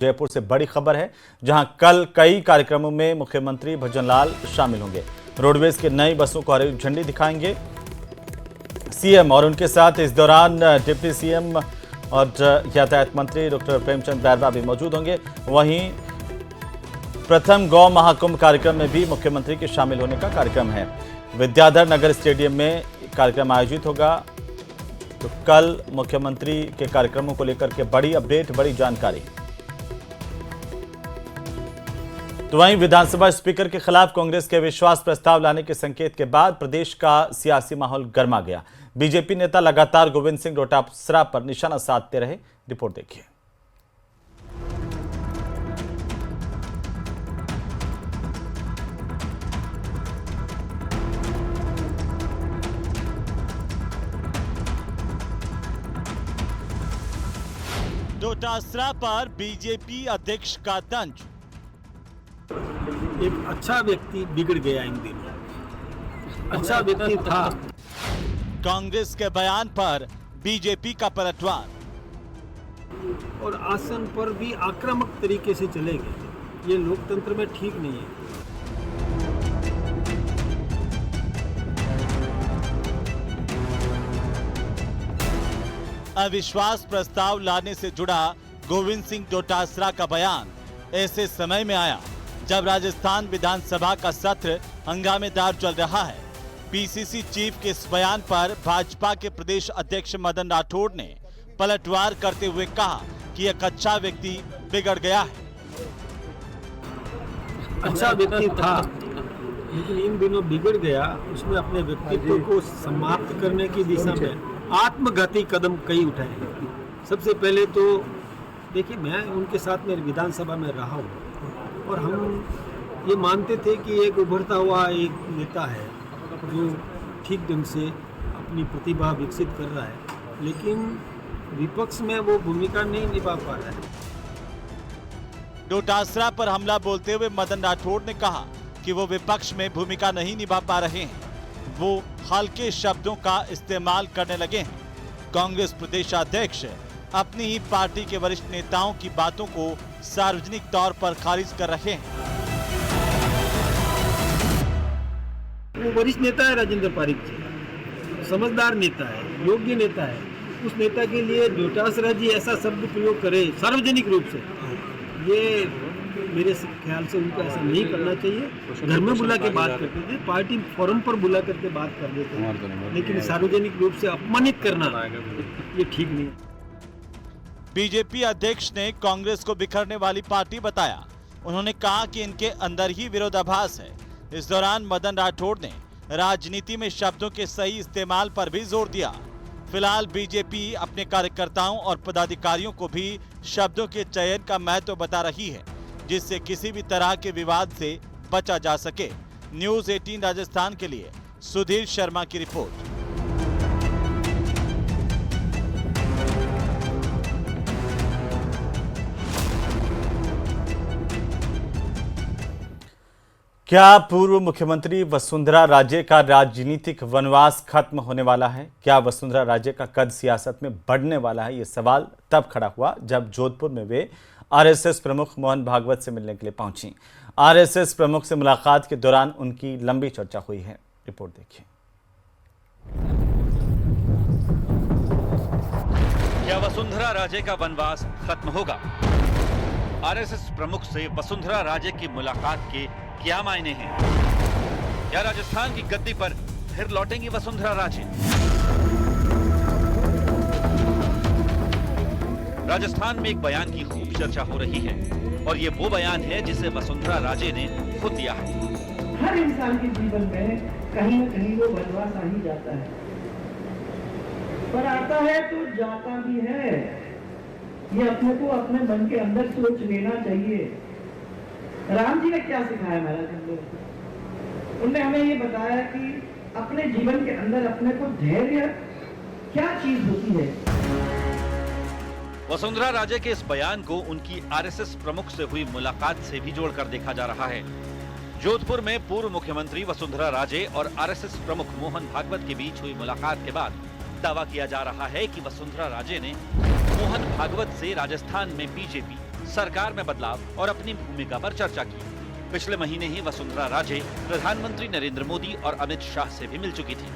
जयपुर से बड़ी खबर है, जहां कल कई कार्यक्रमों में मुख्यमंत्री भजनलाल शामिल होंगे। रोडवेज के नई बसों को हरी झंडी दिखाएंगे सीएम और उनके साथ इस दौरान डिप्टी सीएम और यातायात मंत्री डॉक्टर प्रेमचंद बैरवा भी मौजूद होंगे। वहीं प्रथम गौ महाकुंभ कार्यक्रम में भी मुख्यमंत्री के शामिल होने का कार्यक्रम है। विद्याधर नगर स्टेडियम में कार्यक्रम आयोजित होगा। तो कल मुख्यमंत्री के कार्यक्रमों को लेकर के बड़ी अपडेट, बड़ी जानकारी। तो वहीं विधानसभा स्पीकर के खिलाफ कांग्रेस के विश्वास प्रस्ताव लाने के संकेत के बाद प्रदेश का सियासी माहौल गर्मा गया। बीजेपी नेता लगातार गोविंद सिंह डोटासरा पर निशाना साधते रहे। रिपोर्ट देखिए। डोटासरा पर बीजेपी अध्यक्ष का तंज। एक अच्छा व्यक्ति बिगड़ गया इन दिनों। अच्छा व्यक्ति था। कांग्रेस के बयान पर बीजेपी का पलटवार। और आसन पर भी आक्रामक तरीके से चले गए। ये लोकतंत्र में ठीक नहीं है। अविश्वास प्रस्ताव लाने से जुड़ा गोविंद सिंह डोटासरा का बयान ऐसे समय में आया जब राजस्थान विधानसभा का सत्र हंगामेदार चल रहा है। पीसीसी चीफ के इस बयान पर भाजपा के प्रदेश अध्यक्ष मदन राठौड़ ने पलटवार करते हुए कहा कि एक अच्छा व्यक्ति बिगड़ गया है। अच्छा व्यक्ति था, लेकिन इन दिनों बिगड़ गया। उसने अपने व्यक्तित्व को समाप्त करने की दिशा में आत्मघाती कदम कई उठाए। सबसे पहले तो देखिए, मैं उनके साथ में विधानसभा में रहा हूँ और हम ये मानते थे कि एक उभरता हुआ एक नेता है जो ठीक ढंग से अपनी प्रतिभा विकसित कर रहा है, लेकिन विपक्ष में वो भूमिका नहीं निभा पा रहा है। डोटासरा पर हमला बोलते हुए मदन राठौड़ ने कहा कि वो विपक्ष में भूमिका नहीं निभा पा रहे हैं, वो हल्के शब्दों का इस्तेमाल करने लगे हैं। कांग्रेस प्रदेशाध्यक्ष अपनी ही पार्टी के वरिष्ठ नेताओं की बातों को सार्वजनिक तौर पर खारिज कर रहे हैं। वो वरिष्ठ नेता है राजेंद्र पारिक जी, समझदार नेता है, योग्य नेता है। उस नेता के लिए डोटासरा जी ऐसा शब्द प्रयोग करे सार्वजनिक रूप से, ये मेरे ख्याल से उनको ऐसा नहीं करना चाहिए। घर में बुला के बात करते थे, पार्टी फोरम पर बुला करके बात कर देते थे, लेकिन सार्वजनिक रूप से अपमानित करना ये ठीक नहीं है। बीजेपी अध्यक्ष ने कांग्रेस को बिखरने वाली पार्टी बताया। उन्होंने कहा कि इनके अंदर ही विरोधाभास है। इस दौरान मदन राठौड़ ने राजनीति में शब्दों के सही इस्तेमाल पर भी जोर दिया। फिलहाल बीजेपी अपने कार्यकर्ताओं और पदाधिकारियों को भी शब्दों के चयन का महत्व बता रही है, जिससे किसी भी तरह के विवाद से बचा जा सके। न्यूज़ 18 राजस्थान के लिए सुधीर शर्मा की रिपोर्ट। क्या पूर्व मुख्यमंत्री वसुंधरा राजे का राजनीतिक वनवास खत्म होने वाला है? क्या वसुंधरा राजे का कद सियासत में बढ़ने वाला है? ये सवाल तब खड़ा हुआ जब जोधपुर में वे आरएसएस प्रमुख मोहन भागवत से मिलने के लिए पहुंची। आरएसएस प्रमुख से मुलाकात के दौरान उनकी लंबी चर्चा हुई है। रिपोर्ट देखिए। क्या वसुंधरा राजे का वनवास खत्म होगा? आरएसएस प्रमुख से वसुंधरा राजे की मुलाकात के क्या मायने हैं? क्या राजस्थान की गद्दी पर फिर लौटेंगी वसुंधरा राजे? राजस्थान में एक बयान की खूब चर्चा हो रही है और ये वो बयान है जिसे वसुंधरा राजे ने खुद दिया है। हर इंसान के जीवन में कहीं न कहीं वो वनवास आ ही जाता है, पर आता है तो जाता भी है। ये अपने को अपने मन के अंदर सोच लेना चाहिए। राम जी ने क्या सिखाया महाराज हमको? उन्होंने हमें ये बताया कि अपने जीवन के अंदर अपने को धैर्य क्या चीज होती है। वसुंधरा राजे के इस बयान को उनकी आरएसएस प्रमुख से हुई मुलाकात से भी जोड़कर देखा जा रहा है। जोधपुर में पूर्व मुख्यमंत्री वसुंधरा राजे और आरएसएस प्रमुख मोहन भागवत के बीच हुई मुलाकात के बाद दावा किया जा रहा है कि वसुंधरा राजे ने मोहन भागवत से राजस्थान में बीजेपी सरकार में बदलाव और अपनी भूमिका पर चर्चा की। पिछले महीने ही वसुंधरा राजे प्रधानमंत्री नरेंद्र मोदी और अमित शाह से भी मिल चुकी थी।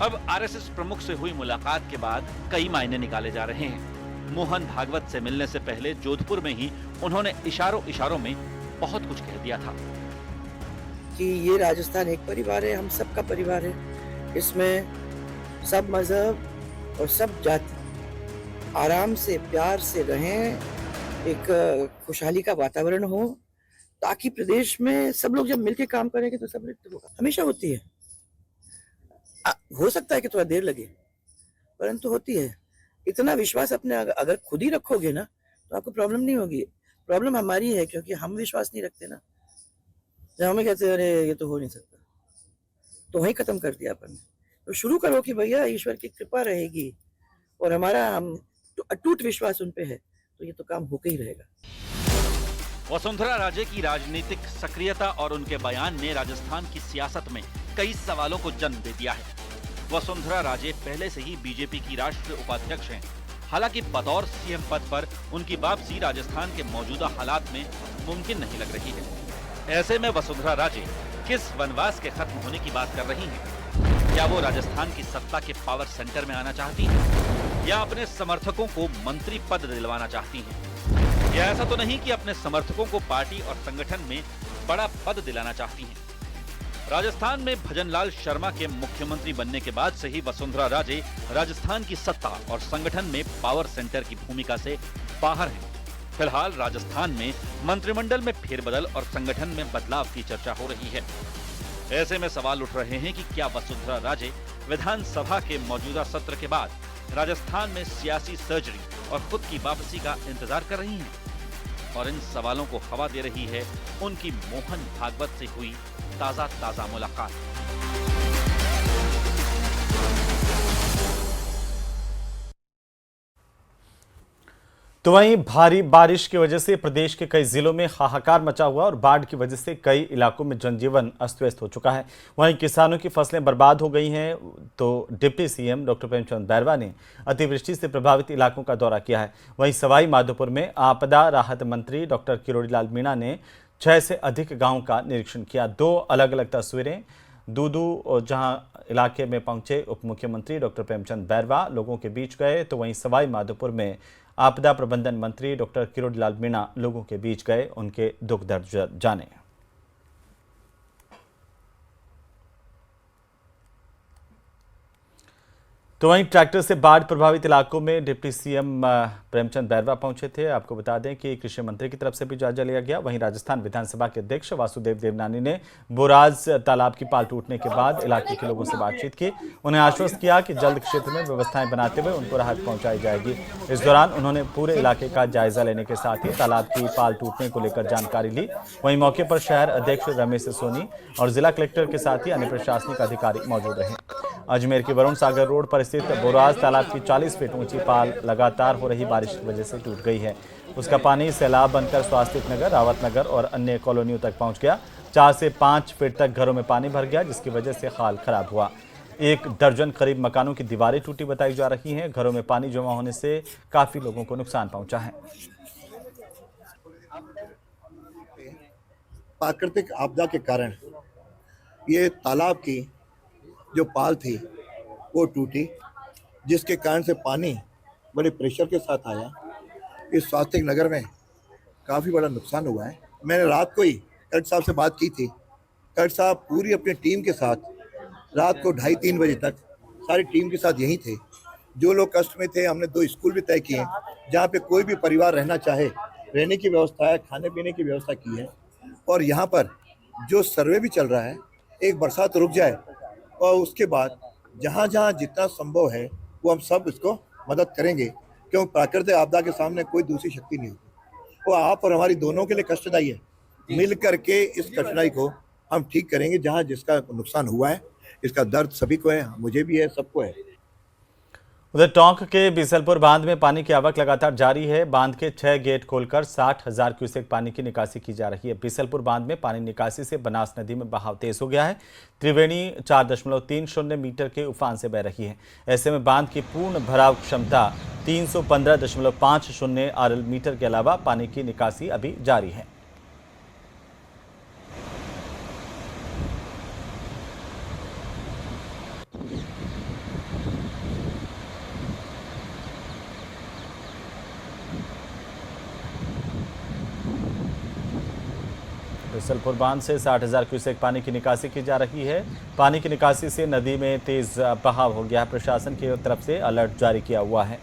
अब आरएसएस प्रमुख से हुई मुलाकात के बाद कई मायने निकाले जा रहे हैं। मोहन भागवत से मिलने से पहले जोधपुर में ही उन्होंने इशारों में बहुत कुछ कह दिया था कि ये राजस्थान एक परिवार है, हम सबका परिवार है, इसमें सब मजहब और सब जाति आराम से प्यार से रहें, एक खुशहाली का वातावरण हो, ताकि प्रदेश में सब लोग जब मिलके काम करेंगे तो समृद्धि होगा। हमेशा होती है, हो सकता है कि थोड़ा देर लगे, परंतु होती है। इतना विश्वास अपने अगर खुद ही रखोगे ना तो आपको प्रॉब्लम नहीं होगी। प्रॉब्लम हमारी है क्योंकि हम विश्वास नहीं रखते ना। जब हमें कहते हैं अरे ये तो हो नहीं सकता, तो वहीं खत्म कर दिया अपन ने। तो शुरू करो कि भैया ईश्वर की कृपा रहेगी और हमारा हम अटूट विश्वास उन पे है, तो ये तो काम होके ही रहेगा। वसुंधरा राजे की राजनीतिक सक्रियता और उनके बयान ने राजस्थान की सियासत में कई सवालों को जन्म दे दिया है। वसुंधरा राजे पहले से ही बीजेपी की राष्ट्रीय उपाध्यक्ष हैं। हालांकि बतौर सीएम पद पर उनकी वापसी राजस्थान के मौजूदा हालात में मुमकिन नहीं लग रही है। ऐसे में वसुंधरा राजे किस वनवास के खत्म होने की बात कर रही हैं? क्या वो राजस्थान की सत्ता के पावर सेंटर में आना चाहती हैं या अपने समर्थकों को मंत्री पद दिलवाना चाहती हैं? या ऐसा तो नहीं कि अपने समर्थकों को पार्टी और संगठन में बड़ा पद दिलाना चाहती हैं? राजस्थान में भजनलाल शर्मा के मुख्यमंत्री बनने के बाद से ही वसुंधरा राजे राजस्थान की सत्ता और संगठन में पावर सेंटर की भूमिका से बाहर हैं। फिलहाल राजस्थान में मंत्रिमंडल में फेरबदल और संगठन में बदलाव की चर्चा हो रही है। ऐसे में सवाल उठ रहे हैं कि क्या वसुंधरा राजे विधानसभा के मौजूदा सत्र के बाद राजस्थान में सियासी सर्जरी और खुद की वापसी का इंतजार कर रही हैं? और इन सवालों को हवा दे रही है उनकी मोहन भागवत से हुई ताजा मुलाकात। तो वहीं भारी बारिश की वजह से प्रदेश के कई जिलों में हाहाकार मचा हुआ और बाढ़ की वजह से कई इलाकों में जनजीवन अस्त व्यस्त हो चुका है। वहीं किसानों की फसलें बर्बाद हो गई हैं। तो deputy CM doctor Premchand Bairwa ने अतिवृष्टि से प्रभावित इलाकों का दौरा किया है। वहीं सवाई माधोपुर में आपदा राहत मंत्री डॉक्टर किरोड़ीलाल मीणा ने 6 से अधिक गाँव का निरीक्षण किया। 2 अलग अलग तस्वीरें। दूदू जहां इलाके में पहुंचे उप मुख्यमंत्री डॉक्टर प्रेमचंद बैरवा लोगों के बीच गए, तो वहीं सवाई माधोपुर में आपदा प्रबंधन मंत्री डॉक्टर किरोड़ीलाल मीणा लोगों के बीच गए, उनके दुख दर्द जाने। तो वहीं ट्रैक्टर से बाढ़ प्रभावित इलाकों में डिप्टी सीएम प्रेमचंद बैरवा पहुंचे थे। आपको बता दें कि कृषि मंत्री की तरफ से भी जायजा लिया गया। वहीं राजस्थान विधानसभा के अध्यक्ष वासुदेव देवनानी ने बोराज तालाब की पाल टूटने के बाद इलाके के लोगों से बातचीत की। उन्हें आश्वस्त किया कि जल्द क्षेत्र में व्यवस्थाएं बनाते हुए उनको राहत पहुंचाई जाएगी। इस दौरान उन्होंने पूरे इलाके का जायजा लेने के साथ ही तालाब की पाल टूटने को लेकर जानकारी ली। वहीं मौके पर शहर अध्यक्ष रमेश सोनी और जिला कलेक्टर के साथ ही अन्य प्रशासनिक अधिकारी मौजूद रहे। अजमेर के वरुण सागर रोड पर स्थित बोराज तालाब की 40 फीट ऊंची पाल लगातार हो रही बारिश की वजह से टूट गई है। उसका पानी सैलाब बनकर स्वास्थ्य नगर, रावत नगर और अन्य कॉलोनियों तक पहुंच गया। 4 से 5 फीट तक घरों में पानी भर गया, जिसकी वजह से हाल खराब हुआ। 1 दर्जन करीब मकानों की दीवारें टूटी बताई जा रही हैं। घरों में पानी जमा होने से काफी लोगों को नुकसान पहुंचा है। प्राकृतिक आपदा के कारण ये तालाब की जो पाल थी वो टूटी, जिसके कारण से पानी बड़े प्रेशर के साथ आया। इस स्वास्थ्य नगर में काफ़ी बड़ा नुकसान हुआ है। मैंने रात को ही कलेक्टर साहब से बात की थी। कलेक्टर साहब पूरी अपनी टीम के साथ रात को 2:30-3 बजे तक सारी टीम के साथ यहीं थे। जो लोग कष्ट में थे, हमने 2 स्कूल भी तय किए जहाँ पे कोई भी परिवार रहना चाहे, रहने की व्यवस्था है, खाने पीने की व्यवस्था की है। और यहाँ पर जो सर्वे भी चल रहा है, एक बरसात रुक जाए और उसके बाद जहाँ जहाँ जितना संभव है वो हम सब इसको मदद करेंगे, क्योंकि प्राकृतिक आपदा के सामने कोई दूसरी शक्ति नहीं होती। वो आप और हमारी दोनों के लिए कष्टदायी है। मिल करके इस कठिनाई को हम ठीक करेंगे। जहाँ जिसका नुकसान हुआ है, इसका दर्द सभी को है, मुझे भी है, सबको है। उधर टोंक के बीसलपुर बांध में पानी की आवक लगातार जारी है। बांध के 6 गेट खोलकर 60,000 क्यूसेक पानी की निकासी की जा रही है। बीसलपुर बांध में पानी निकासी से बनास नदी में बहाव तेज हो गया है। त्रिवेणी 4.30 मीटर के उफान से बह रही है। ऐसे में बांध की पूर्ण भराव क्षमता 315.50 आरएल मीटर के अलावा पानी की निकासी अभी जारी है। बीसलपुर बांध से 60,000 क्यूसेक पानी की निकासी की जा रही है। पानी की निकासी से नदी में तेज बहाव हो गया है। प्रशासन की तरफ से अलर्ट जारी किया हुआ है।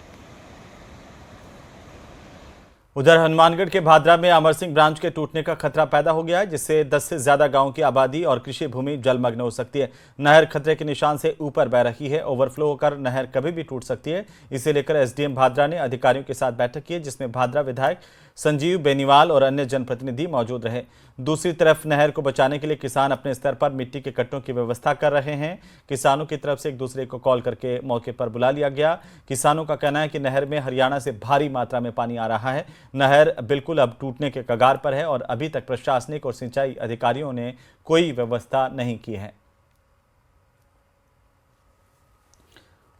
उधर हनुमानगढ़ के भादरा में अमर सिंह ब्रांच के टूटने का खतरा पैदा हो गया है, जिससे 10 से ज्यादा गांवों की आबादी और कृषि भूमि जलमग्न हो सकती है। नहर खतरे के निशान से ऊपर बह रही है। ओवरफ्लो होकर नहर कभी भी टूट सकती है। इसे लेकर एसडीएम भादरा ने अधिकारियों के साथ बैठक की, जिसमें भादरा विधायक संजीव बेनीवाल और अन्य जनप्रतिनिधि मौजूद रहे। दूसरी तरफ नहर को बचाने के लिए किसान अपने स्तर पर मिट्टी के कट्टों की व्यवस्था कर रहे हैं। किसानों की तरफ से एक दूसरे को कॉल करके मौके पर बुला लिया गया। किसानों का कहना है कि नहर में हरियाणा से भारी मात्रा में पानी आ रहा है। नहर बिल्कुल अब टूटने के कगार पर है और अभी तक प्रशासनिक और सिंचाई अधिकारियों ने कोई व्यवस्था नहीं की है।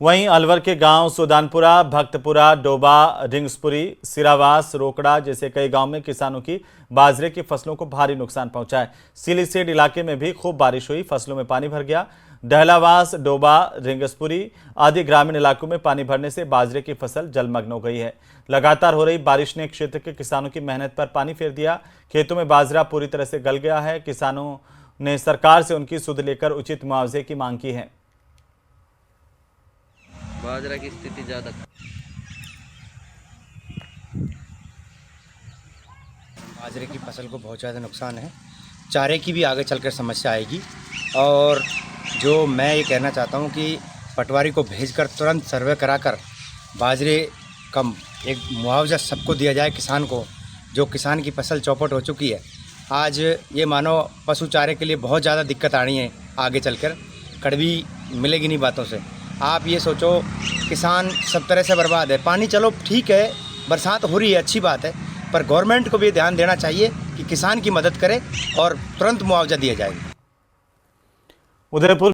वहीं अलवर के गांव सुदानपुरा, भक्तपुरा, डोबा, रिंग्सपुरी, सिरावास, रोकड़ा जैसे कई गांव में किसानों की बाजरे की फसलों को भारी नुकसान पहुंचा है। सिलीसेड इलाके में भी खूब बारिश हुई, फसलों में पानी भर गया। डहलावास, डोबा, रिंग्सपुरी आदि ग्रामीण इलाकों में पानी भरने से बाजरे की फसल जलमग्न हो गई है। लगातार हो रही बारिश ने क्षेत्र के किसानों की मेहनत पर पानी फेर दिया। खेतों में बाजरा पूरी तरह से गल गया है। किसानों ने सरकार से उनकी सुध लेकर उचित मुआवजे की मांग की है। बाजरा की स्थिति ज़्यादा बाजरे की फसल को बहुत ज़्यादा नुकसान है। चारे की भी आगे चलकर समस्या आएगी। और जो मैं ये कहना चाहता हूँ कि पटवारी को भेजकर तुरंत सर्वे कराकर बाजरे का एक मुआवजा सबको दिया जाए। किसान को, जो किसान की फसल चौपट हो चुकी है, आज ये मानो पशु चारे के लिए बहुत ज़्यादा दिक्कत आनी है। आगे चलकर कड़वी मिलेगी नहीं बातों से। आप ये सोचो, किसान सब तरह से बर्बाद है। पानी चलो ठीक है, बरसात हो रही है, अच्छी बात है, पर गवर्नमेंट को भी ध्यान देना चाहिए कि किसान की मदद करे और तुरंत मुआवजा दिया जाए। उदयपुर